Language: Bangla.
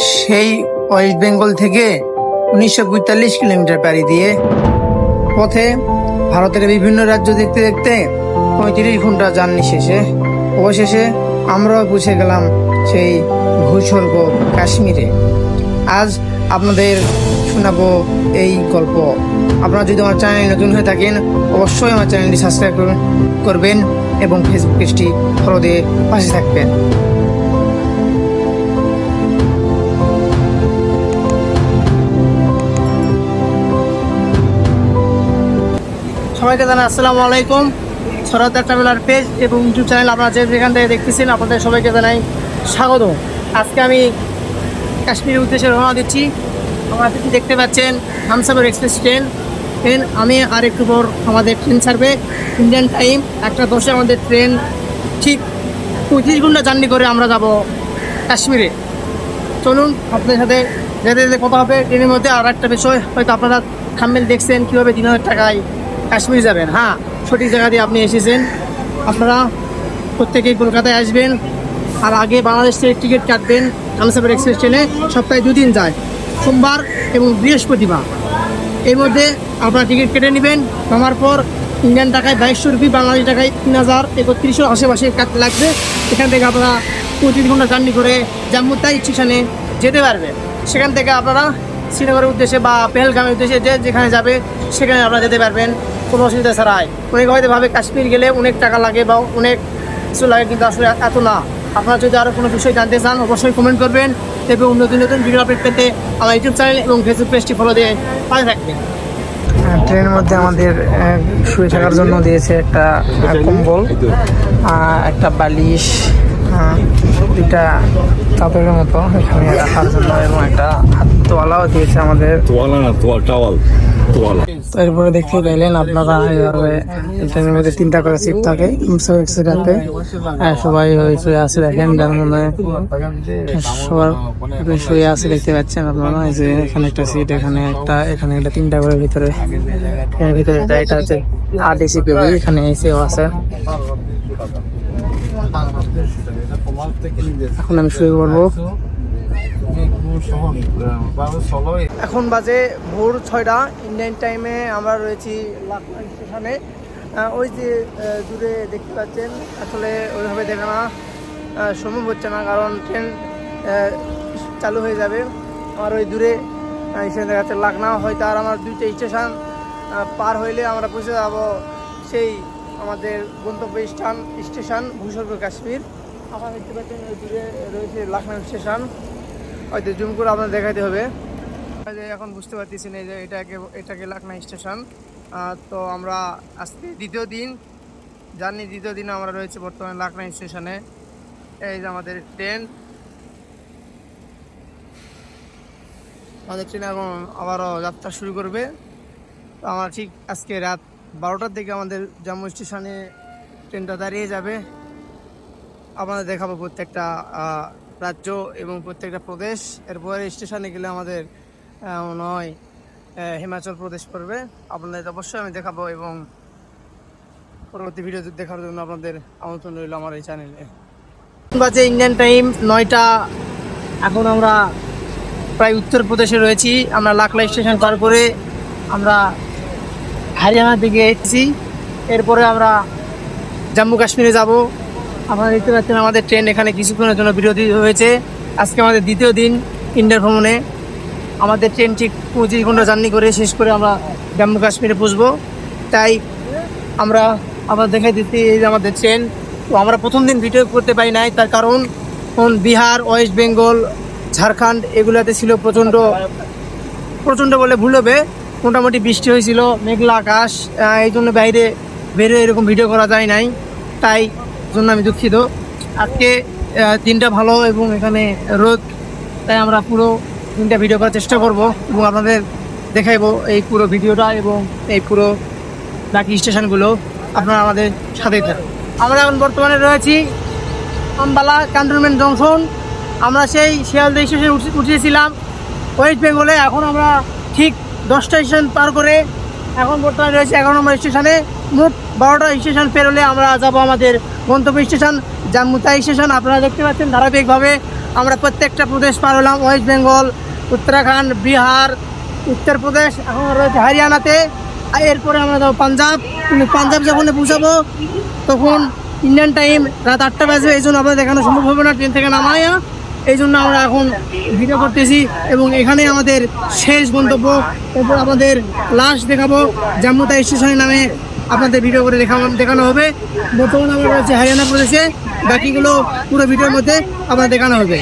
সেই ওয়েস্ট বেঙ্গল থেকে 1945 কিলোমিটার পাড়ি দিয়ে পথে ভারতের বিভিন্ন রাজ্য দেখতে দেখতে 35 ঘন্টা জার্নি শেষে অবশেষে আমরাও পৌঁছে গেলাম সেই ভূস্বর্গ কাশ্মীরে। আজ আপনাদের শোনাবো এই গল্প। আপনারা যদি আমার চ্যানেলে নতুন হয়ে থাকেন অবশ্যই আমার চ্যানেলটি সাবস্ক্রাইব করবেন এবং ফেসবুক পেজটি ফলো দিয়ে পাশে থাকবেন। সবাইকে জানাই আসসালামু আলাইকুম। সরদার ট্রাভেলার পেজ এবং ইউটিউব চ্যানেল আপনারা যেখান থেকে দেখতেছেন আপনাদের সবাইকে জানাই স্বাগত। আজকে আমি কাশ্মীরের উদ্দেশ্যে রওনা দিচ্ছি। আপনারা দেখতে পাচ্ছেন হামসাফার এক্সপ্রেস ট্রেন। আমি আর একটু পর আমাদের ট্রেন ছাড়বে ইন্ডিয়ান টাইম 1:10 আমাদের ট্রেন। ঠিক 35 ঘন্টা জার্নি করে আমরা যাব কাশ্মীরে। চলুন আপনাদের সাথে যেতে যেতে কথা হবে ট্রেনের মধ্যে। আর একটা বিষয় হয়তো আপনারা থাম্বনেল দেখছেন কীভাবে 3000 টাকায় কাশ্মীর যাবেন। হ্যাঁ, সঠিক জায়গা দিয়ে আপনি এসেছেন। আপনারা প্রত্যেকেই কলকাতায় আসবেন আর আগে বাংলাদেশ থেকে টিকিট কাটবেন। হামসাফার এক্সপ্রেস ট্রেনে সপ্তাহে 2 দিন যায়, সোমবার এবং বৃহস্পতিবার। এর মধ্যে আপনারা টিকিট কেটে নেবেন। নামার পর ইন্ডিয়ান টাকায় 2200 রুপি, বাংলাদেশি টাকায় 3031 আশেপাশে কাটতে লাগবে। এখান থেকে আপনারা 25 ঘন্টা জার্নি করে জম্মু তাই স্টেশনে যেতে পারবেন। সেখান থেকে আপনারা শ্রীনগরের উদ্দেশ্যে বা পেহেলগামের উদ্দেশ্যে যেখানে যাবে সেখানে আপনারা যেতে পারবেন কোনো অসুবিধা ছাড়াই। অনেক হয়তো ভাবে কাশ্মীর গেলে অনেক টাকা লাগে বা অনেক কিছু লাগে, কিন্তু আসলে এত না। আপনারা যদি আরও কোনো বিষয় জানতে চান অবশ্যই কমেন্ট করবেন এবং নতুন নতুন ভিডিও আপডেট পেতে আমার ইউটিউব চ্যানেল এবং ফেসবুক পেজটি ফলো দিয়ে পাশে থাকবেন। ট্রেনের মধ্যে আমাদের শুয়ে থাকার জন্য দিয়েছে একটা কম্বল, একটা বালিশ, 2টা চাদরের মতো এখানে রাখার জন্য এবং একটা হাত তোয়ালাও দিয়েছে আমাদের। এরপরে দেখতে পাইলেন আপনারা ট্রেনের মধ্যে 3টা করে সিট থাকে সেটাতে। সবাই শুয়ে আছে দেখেন, যার মনে সবার শুয়ে আছে দেখতে পাচ্ছেন আপনারা। এই যে এখানে একটা সিট, এখানে একটা, 3টা করে ভিতরে এটা হচ্ছে 8 এসি পেবে। এখানে এসিও আছে। এখন আমি শুয়ে পড়বো। এখন বাজে ভোর 6টা ইন্ডিয়ান টাইমে। আমরা রয়েছি লাকনা স্টেশনে। ওই যে দূরে দেখতে পাচ্ছেন, আসলে ওইভাবে দেখা না সম্ভব হচ্ছে না, কারণ ট্রেন চালু হয়ে যাবে। আমার ওই দূরে স্টেশন দেখা যাচ্ছে লাকনা। হয়তো আর আমার 2টা স্টেশন পার হইলে আমরা পৌঁছে যাব সেই আমাদের গন্তব্য স্টেশন ভূস্বর্গ কাশ্মীর। আপনারা দেখতে পাচ্ছেন ওই দূরে রয়েছে লাকনা স্টেশন। হয়তো জুম করে আপনার দেখাতে হবে। এখন বুঝতে পারতেছি না যে এটাকে লাকনা স্টেশন। তো আমরা আজকে দ্বিতীয় দিন আমরা রয়েছে বর্তমানে লাকনা স্টেশনে। এই যে আমাদের ট্রেন এখন আবারও যাত্রা শুরু করবে। তো আমরা ঠিক আজকে রাত 12টার দিকে আমাদের জম্মু স্টেশনে ট্রেনটা দাঁড়িয়ে যাবে। আপনাদের দেখাবো প্রত্যেকটা রাজ্য এবং প্রত্যেকটা প্রদেশ। এরপরে স্টেশনে গেলে আমাদের মনে হয় হিমাচল প্রদেশ পড়বে। আপনাদের অবশ্যই আমি দেখাবো এবং পরবর্তী ভিডিও দেখার জন্য আপনাদের আমন্ত্রণ রইল আমার এই চ্যানেলে। বাজে ইন্ডিয়ান টাইম 9টা। এখন আমরা প্রায় উত্তরপ্রদেশে রয়েছি। আমরা লাকনা স্টেশন পার করে আমরা হরিয়ানার দিকে এসেছি। এরপরে আমরা জম্মু কাশ্মীরে যাব। আপনারা দেখতে পাচ্ছেন আমাদের ট্রেন এখানে কিছুক্ষণের জন্য বিরতি হয়েছে। আজকে আমাদের দ্বিতীয় দিন ইন্ডিয়ার ভ্রমণে। আমাদের ট্রেন ঠিক 25 ঘন্টা জার্নি করে শেষ করে আমরা জম্মু কাশ্মীরে পৌঁছবো। তাই আমরা আবার দেখাই দিচ্ছি এই যে আমাদের ট্রেন। তো আমরা প্রথম দিন ভিডিও করতে পারি নাই, তার কারণ বিহার, ওয়েস্ট বেঙ্গল, ঝাড়খণ্ড এগুলোতে ছিল প্রচণ্ড বলে ভুল হবে, মোটামুটি বৃষ্টি হয়েছিল, মেঘলা আকাশ। এই জন্য বাইরে বেরোয় এরকম ভিডিও করা যায় নাই, তাই জন্য আমি দুঃখিত। আজকে দিনটা ভালো এবং এখানে রোদ, তাই আমরা পুরো দিনটা ভিডিও করার চেষ্টা করব এবং আপনাদের দেখাইবো এই পুরো ভিডিওটা এবং এই পুরো বাকি স্টেশনগুলো। আপনারা আমাদের সাথেই থাকুন। আমরা এখন বর্তমানে রয়েছি আম্বালা ক্যান্টনমেন্ট জংশন। আমরা সেই শিয়ালদা স্টেশনে উঠেছিলাম ওয়েস্ট বেঙ্গলে। এখন আমরা ঠিক 10টা স্টেশন পার করে এখন বর্তমানে রয়েছে 11 নম্বর স্টেশনে। মোট 12টা স্টেশন পেরোলে আমরা যাব আমাদের গন্তব্য স্টেশন জম্মু তাই স্টেশন। আপনারা দেখতে পাচ্ছেন ধারাবাহিকভাবে আমরা প্রত্যেকটা প্রদেশ পার হলাম, ওয়েস্ট বেঙ্গল, উত্তরাখণ্ড, বিহার, উত্তরপ্রদেশ, এখন রয়েছে হরিয়ানাতে। আর এরপরে আমরা যাবো পাঞ্জাব। কিন্তু পাঞ্জাব যখন পৌঁছাবো তখন ইন্ডিয়ান টাইম রাত 8টা বাজবে, এই জন্য আপনাদের দেখানো সম্ভব হবে না ট্রেন থেকে নামায়া। এই জন্য আমরা এখন ভিডিও করতেছি এবং এখানে আমাদের শেষ গন্তব্য। এরপর আমাদের লাস্ট দেখাবো জম্মু তাই স্টেশনের নামে আপনাদের ভিডিও করে দেখানো হবে। বর্তমানে আমরা রয়েছে হরিয়ানা প্রদেশে, বাকিগুলো পুরো ভিডিওর মধ্যে আপনাদের দেখানো হবে।